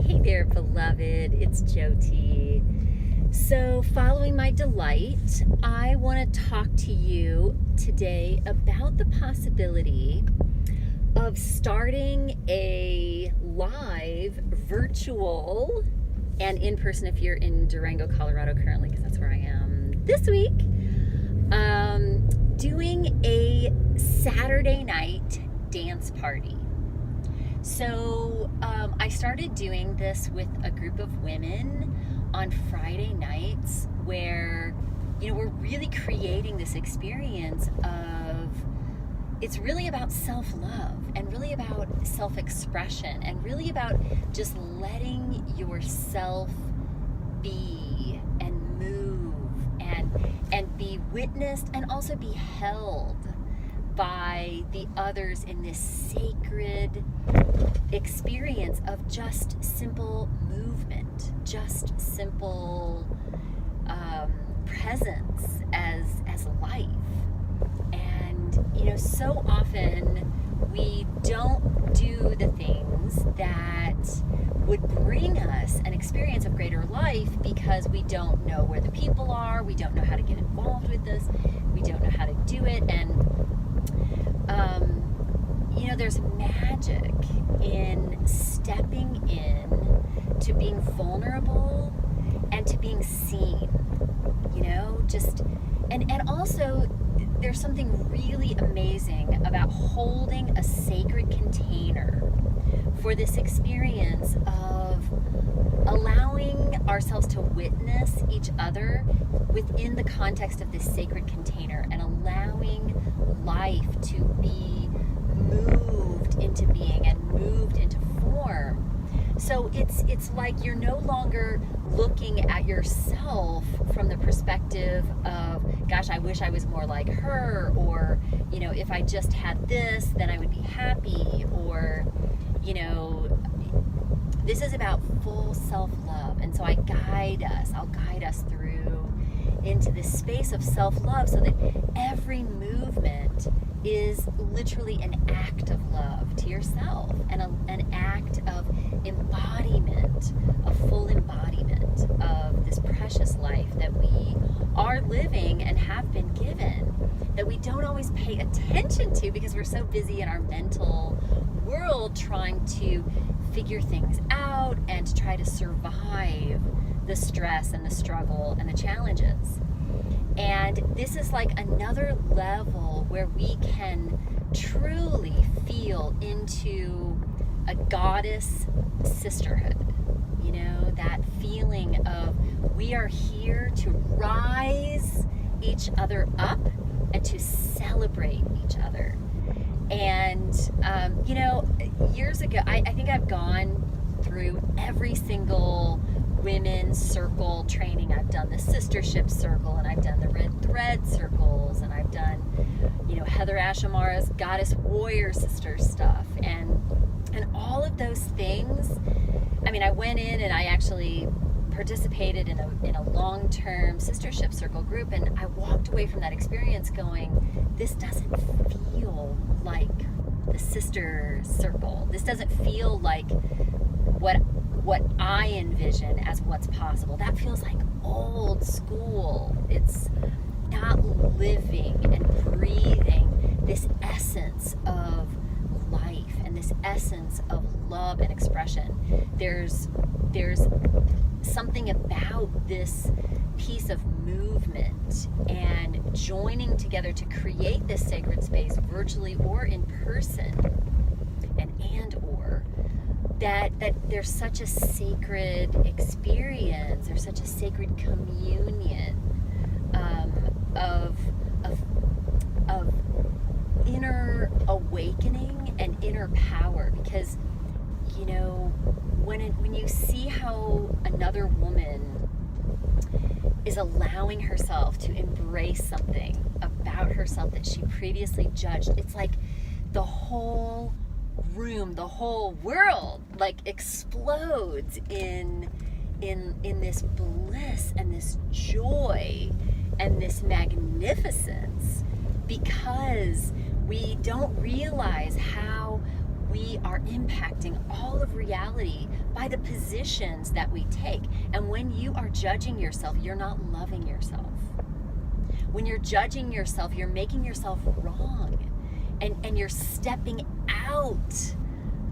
Hey there, beloved. It's Jyoti. So, following my delight, I want to talk to you today about the possibility of starting a live, virtual, and in person if you're in Durango, Colorado currently, because that's where I am this week, doing a Saturday night dance party. So I started doing this with a group of women on Friday nights where, we're really creating this experience of, it's really about self-love and really about self-expression and really about just letting yourself be and move and be witnessed and also be held by the others in this sacred experience of just simple movement, just simple presence as life. And so often we don't do the things that would bring us an experience of greater life because we don't know where the people are, we don't know how to get involved with this, we don't know how to do it. And there's magic in stepping in to being vulnerable and to being seen, and also there's something really amazing about holding a sacred container for this experience of allowing ourselves to witness each other within the context of this sacred container and allowing life to be moved into being and moved into form. So it's like you're no longer looking at yourself from the perspective of, gosh, I wish I was more like her, or, if I just had this, then I would be happy, or, this is about full self-love. And so I'll guide us through into this space of self-love so that every movement is literally an act of love to yourself and an act of embodiment, a full embodiment of this precious life that we are living and have been given, that we don't always pay attention to because we're so busy in our mental world trying to figure things out and to try to survive the stress and the struggle and the challenges. And this is like another level where we can truly feel into a goddess sisterhood, that feeling of we are here to rise each other up and to celebrate each other. And, years ago, I think I've gone through every single women's circle training. I've done the sistership circle, and I've done the red thread circles, and I've done, Heather Ashamara's goddess warrior sister stuff, and all of those things. I mean, I went in and I actually participated in a long-term sistership circle group, and I walked away from that experience going, this doesn't feel like the sister circle. This doesn't feel like what I envision as what's possible. That feels like old school. It's not living and breathing this essence of life and this essence of love and expression. There's something about this piece of movement and joining together to create this sacred space virtually or in person, or that there's such a sacred experience, there's such a sacred communion of inner awakening and inner power. Because when you see how another woman is allowing herself to embrace something about herself that she previously judged, it's like the whole room, the whole world explodes in this bliss and this joy and this magnificence, because we don't realize how we are impacting all of reality by the positions that we take. And when you are judging yourself, you're not loving yourself. When you're judging yourself, you're making yourself wrong. And you're stepping out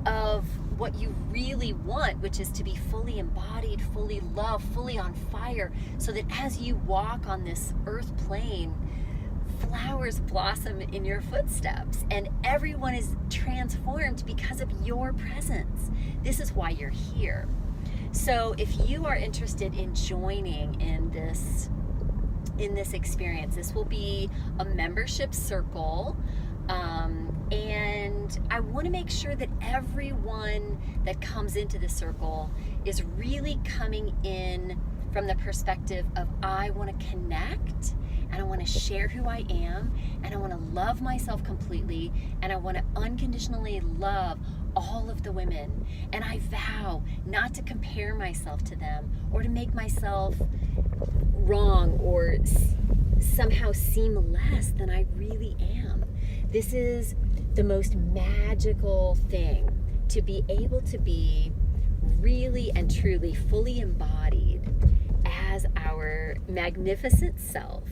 of what you really want, which is to be fully embodied, fully loved, fully on fire, so that as you walk on this earth plane, flowers blossom in your footsteps and everyone is transformed because of your presence. This is why you're here. So if you are interested in joining in this experience, this will be a membership circle. And I want to make sure that everyone that comes into the circle is really coming in from the perspective of, I want to connect, and I want to share who I am, and I want to love myself completely, and I want to unconditionally love all of the women. And I vow not to compare myself to them or to make myself wrong or somehow seem less than I really am. This is the most magical thing, to be able to be really and truly fully embodied as our magnificent self,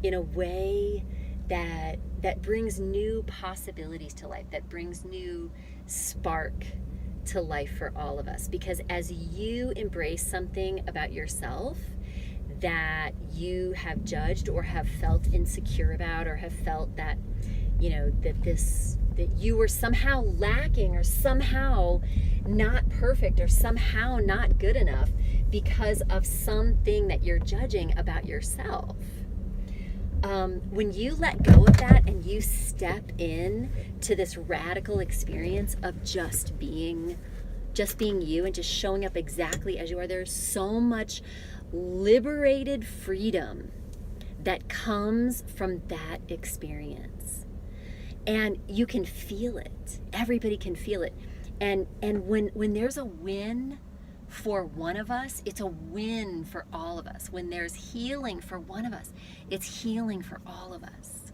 in a way that brings new possibilities to life, that brings new spark to life for all of us. Because as you embrace something about yourself that you have judged or have felt insecure about, or have felt that, that you were somehow lacking or somehow not perfect or somehow not good enough because of something that you're judging about yourself. When you let go of that and you step in to this radical experience of just being you and just showing up exactly as you are, there's so much liberated freedom that comes from that experience. And you can feel it. Everybody can feel it. And when there's a win for one of us, it's a win for all of us. When there's healing for one of us, it's healing for all of us.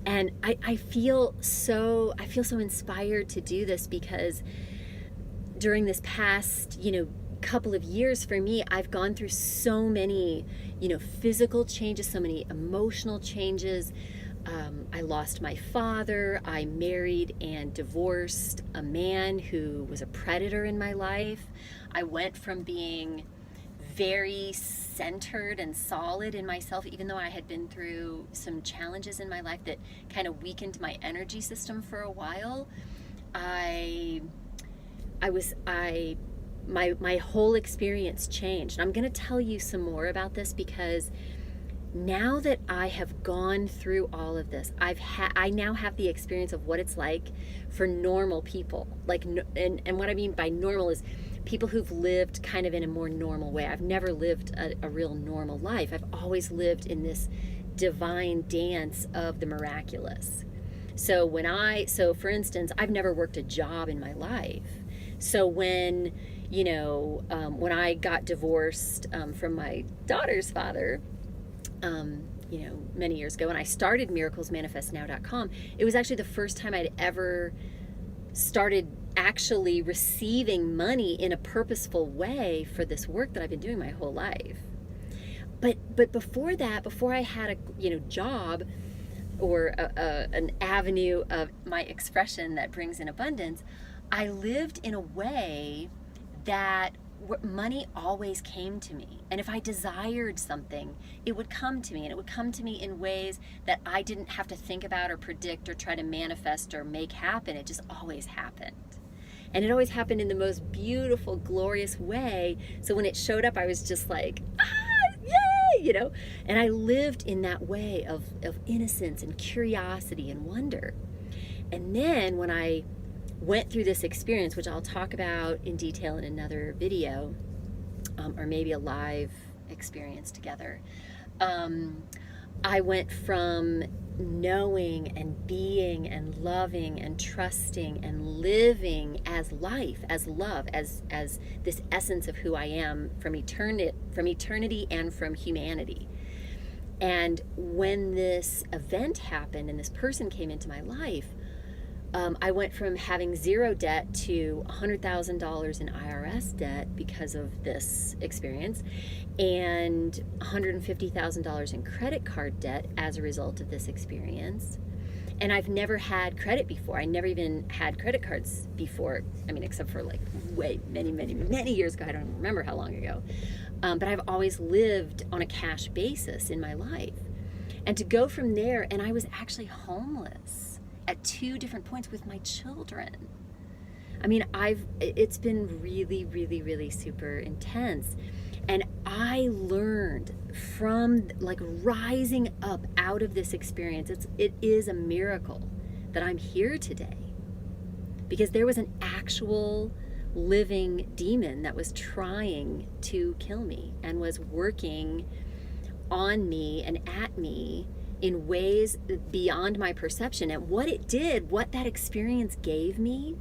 And I feel so inspired to do this, because during this past, couple of years for me, I've gone through so many, physical changes, so many emotional changes. I lost my father. I married and divorced a man who was a predator in my life. I went from being very centered and solid in myself, even though I had been through some challenges in my life that kind of weakened my energy system for a while. My whole experience changed. I'm going to tell you some more about this, because now that I have gone through all of this, I now have the experience of what it's like for normal people. And what I mean by normal is people who've lived kind of in a more normal way. I've never lived a real normal life. I've always lived in this divine dance of the miraculous. So for instance, I've never worked a job in my life. So when I got divorced from my daughter's father, many years ago, and I started miraclesmanifestnow.com, it was actually the first time I'd ever started actually receiving money in a purposeful way for this work that I've been doing my whole life. But before that, before I had a job or an avenue of my expression that brings in abundance, I lived in a way that money always came to me. And if I desired something, it would come to me, and it would come to me in ways that I didn't have to think about or predict or try to manifest or make happen. It just always happened. And it always happened in the most beautiful, glorious way. So when it showed up, I was just like, yay, And I lived in that way of innocence and curiosity and wonder. And then when I went through this experience, which I'll talk about in detail in another video, or maybe a live experience together, I went from knowing and being and loving and trusting and living as life, as love, as this essence of who I am from eternity and from humanity. And when this event happened and this person came into my life, I went from having zero debt to $100,000 in IRS debt because of this experience, and $150,000 in credit card debt as a result of this experience. And I've never had credit before. I never even had credit cards before. I mean, except for like many years ago. I don't remember how long ago. But I've always lived on a cash basis in my life. And to go from there, and I was actually homeless at 2 different points with my children. I mean, it's been really super intense. And I learned from like rising up out of this experience, it is a miracle that I'm here today, because there was an actual living demon that was trying to kill me and was working on me and at me in ways beyond my perception. And what it did, what that experience gave me,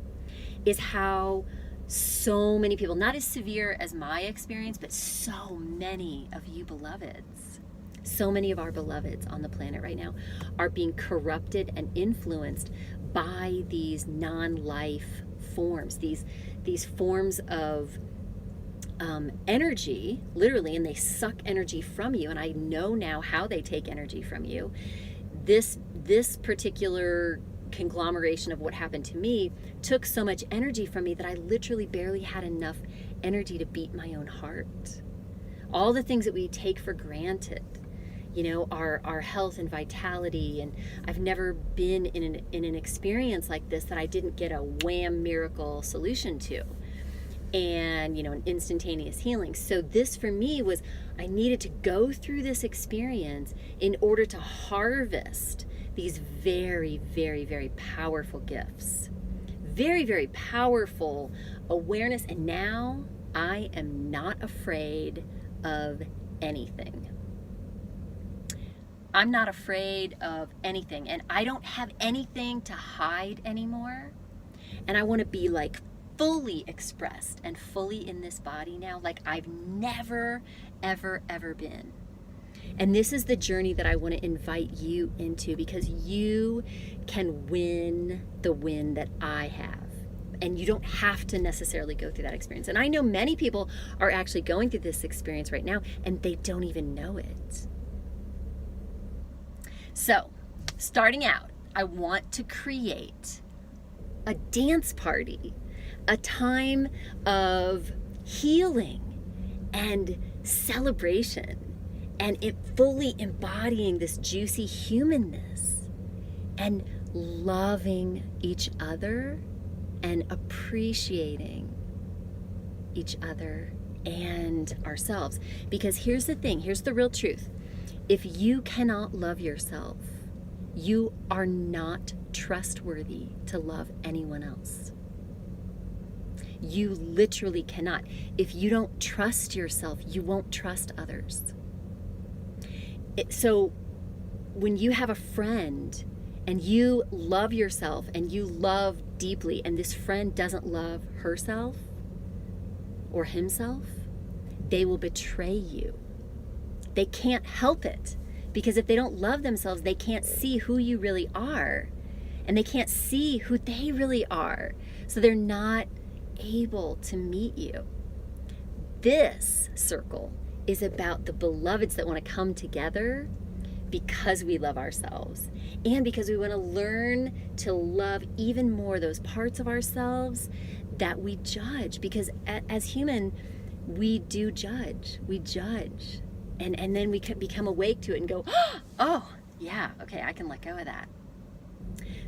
is how so many people, not as severe as my experience, but so many of you beloveds, so many of our beloveds on the planet right now are being corrupted and influenced by these non-life forms, these forms of energy, literally, and they suck energy from you. And I know now how they take energy from you. This particular conglomeration of what happened to me took so much energy from me that I literally barely had enough energy to beat my own heart. All the things that we take for granted, you know, our health and vitality. And I've never been in an experience like this that I didn't get a wham miracle solution to. And, you know, an instantaneous healing. So this for me was, I needed to go through this experience in order to harvest these very powerful gifts. Very powerful awareness. And now I am not afraid of anything. I'm not afraid of anything. And I don't have anything to hide anymore. And I want to be like fully expressed and fully in this body now, like I've never, ever been. And this is the journey that I want to invite you into, because you can win the win that I have. And you don't have to necessarily go through that experience. And I know many people are actually going through this experience right now, and they don't even know it. So, starting out, I want to create a dance party, a time of healing and celebration, and it fully embodying this juicy humanness and loving each other and appreciating each other and ourselves. Because here's the thing, here's the real truth. If you cannot love yourself, you are not trustworthy to love anyone else. You literally cannot. If you don't trust yourself, you won't trust others. So when you have a friend and you love yourself and you love deeply, and this friend doesn't love herself or himself, they will betray you. They can't help it, because if they don't love themselves, they can't see who you really are, and they can't see who they really are. So they're not able to meet you. This circle is about the beloveds that want to come together because we love ourselves, and because we want to learn to love even more those parts of ourselves that we judge. Because as human, we do judge. We judge. And then we can become awake to it and go, oh, yeah, okay, I can let go of that.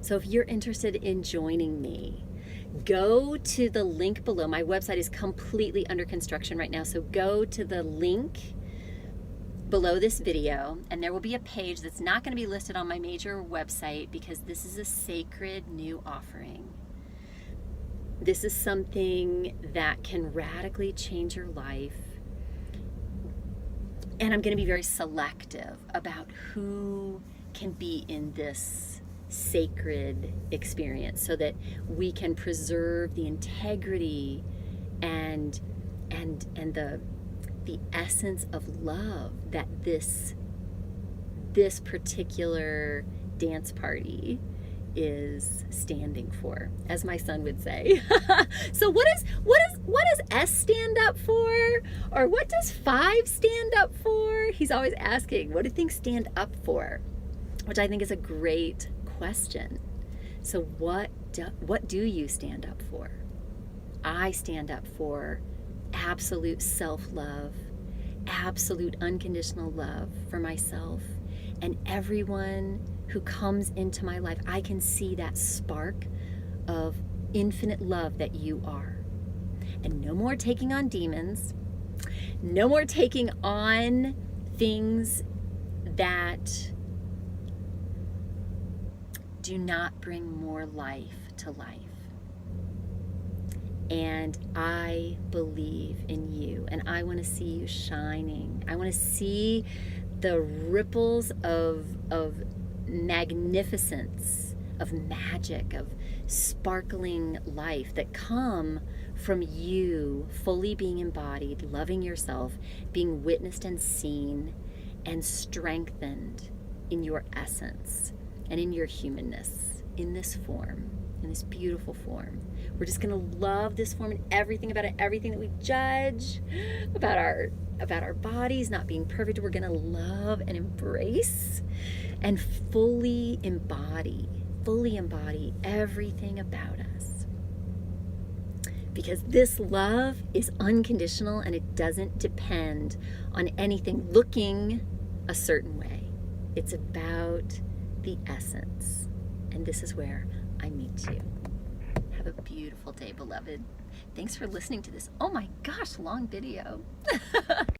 So if you're interested in joining me, go to the link below. My website is completely under construction right now, so go to the link below this video, and there will be a page that's not going to be listed on my major website, because this is a sacred new offering. This is something that can radically change your life. And I'm going to be very selective about who can be in this sacred experience, so that we can preserve the integrity and the essence of love that this particular dance party is standing for, as my son would say. So what does S stand up for? Or what does 5 stand up for? He's always asking, what do things stand up for? Which I think is a great question. So what do you stand up for? I stand up for absolute self-love, absolute unconditional love for myself and everyone who comes into my life. I can see that spark of infinite love that you are. And no more taking on demons, no more taking on things that do not bring more life to life. And I believe in you, and I want to see you shining. I want to see the ripples of magnificence, of magic, of sparkling life that come from you fully being embodied, loving yourself, being witnessed and seen, and strengthened in your essence and in your humanness, in this form, in this beautiful form. We're just gonna love this form and everything about it, everything that we judge about our bodies not being perfect. We're gonna love and embrace and fully embody everything about us. Because this love is unconditional and it doesn't depend on anything looking a certain way. It's about the essence. And this is where I meet you. Have a beautiful day, beloved. Thanks for listening to this. Oh my gosh, long video.